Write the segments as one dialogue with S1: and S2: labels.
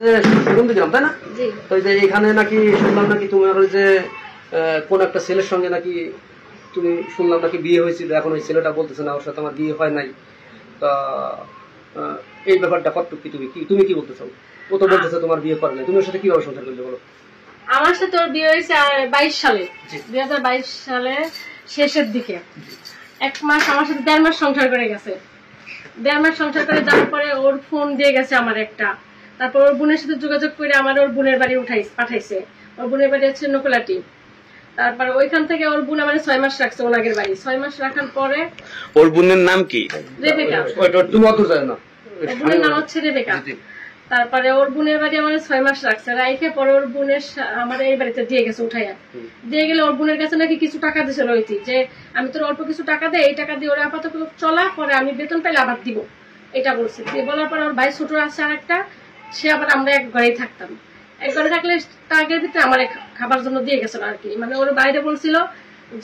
S1: সুগন্ধি গ্রাম তাই না? তো যে এখানে নাকি শুনলাম নাকি তোমার ওই যে কোন একটা ছেলের সঙ্গে নাকি তুমি শুনলাম নাকি বিয়ে হয়েছিল, এখন ওই ছেলেটা বলতেছে না ওর সাথে আমার বিয়ে হয় নাই। তা এই ব্যাপারটা কতটুকু কি তুমি কি বলতে চাও? ও তো বলতেছে তোমার বিয়ে করে নাই, তুমি ওর সাথে কিভাবে সংসার করলে বলো?
S2: আমার সাথে ওর বিয়ে হয়েছে 22 সালে, 2022 সালে শেষের দিকে। 1 মাস আমার সাথে 1.5 মাস সংসার করে গেছে। 1.5 মাস সংসার করে যাওয়ার পরে ওর ফোন দিয়ে গেছে আমার একটা। তারপর ওর বোনের সাথে যোগাযোগ করে আমার ওর বোনের বাড়ি পাঠাইছে। ওর বোনের বাড়ি হচ্ছে নকলাটি। তারপর ওইখান থেকে ওর বোন আমার 6 মাস রাখছে ওনাগের বাড়ি। 6 মাস রাখার পরে
S3: ওর বোনের নাম কি?
S2: রেবেকা।
S1: তুমি অত জানো না?
S2: ওর বোনের নাম হচ্ছে রেবেকা। তারপরে ওর বোনের বাড়ি আমার 6 মাস রাখছে, রাইখে পরে ওর বোনের আমার এই বাড়িতে দিয়ে গেছে উঠাইয়া। দিয়ে গেলে ওর বোনের কাছে নাকি কিছু টাকা দিয়েছিল ওইটি, যে আমি তোর অল্প কিছু টাকা দেয়, এই টাকা দিয়ে ওরা আপাতত চলা, পরে আমি বেতন পাইলে আবার দিব, এটা বলছে। বলার পরে ওর ভাই ছোট আছে আর একটা, সে আবার আমরা এক ঘরেই থাকতাম। এক ঘরে থাকলে টাকার ভিতরে আমার খাবার জন্য দিয়ে গেছিল আর কি। মানে ওর বাইরে বলছিল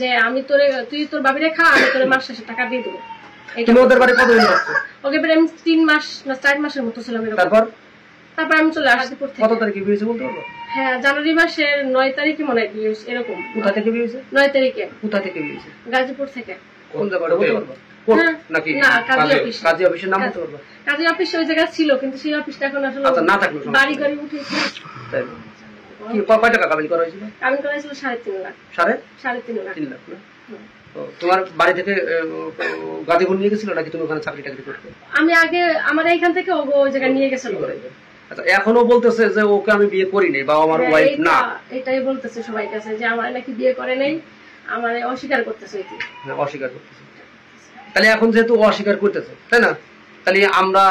S2: যে আমি তুই তোর বাবিরে খা, আমি তোর মাস শেষে টাকা দিয়ে দেবো। ওকে আমি 3 মাস না 4 মাসের মতো ছিলাম। তারপর আমি চলে আসছি।
S1: কত তারিখে বিয়ে হয়েছে বলতে পারবো?
S2: হ্যাঁ, জানুয়ারি মাসের 9 তারিখে মনে হয় বিয়ে হয়েছে এরকম।
S1: কোথা থেকে বিয়ে হয়েছে?
S2: 9 তারিখে।
S1: কোথা থেকে বিয়ে হয়েছে?
S2: গাজীপুর থেকে।
S1: কোন জায়গাটা বলতে পারবো? নাকি কাজী অফিসের নাম বলতে পারবো?
S2: কাজী অফিস ওই জায়গায় ছিল, কিন্তু সেই অফিসটা এখন আসলে
S1: না থাকলো,
S2: বাড়ি গাড়ি উঠেছে।
S1: কি কয় টাকা কাবিন করা হয়েছিল?
S2: কাবিন করা হয়েছিল 3.5 লাখ।
S1: 3.5 লাখ না? তোমার বাড়ি থেকে গাজীপুর নিয়ে গেছিল নাকি তুমি ওখানে চাকরি টাকরি করতে?
S2: আমি আগে আমার এইখান থেকে ওই জায়গায় নিয়ে গেছিল।
S1: আচ্ছা, এখনো বলতেছে যে ওকে আমি বিয়ে করি নাই বা আমার ওয়াইফ না,
S2: এটাই বলতেছে সবাই কাছে যে আমার নাকি বিয়ে করে নাই, আমার অস্বীকার করতেছে।
S1: অস্বীকার করতেছে। তাহলে এখন যেহেতু অস্বীকার করতেছে তাই না, তাহলে আমরা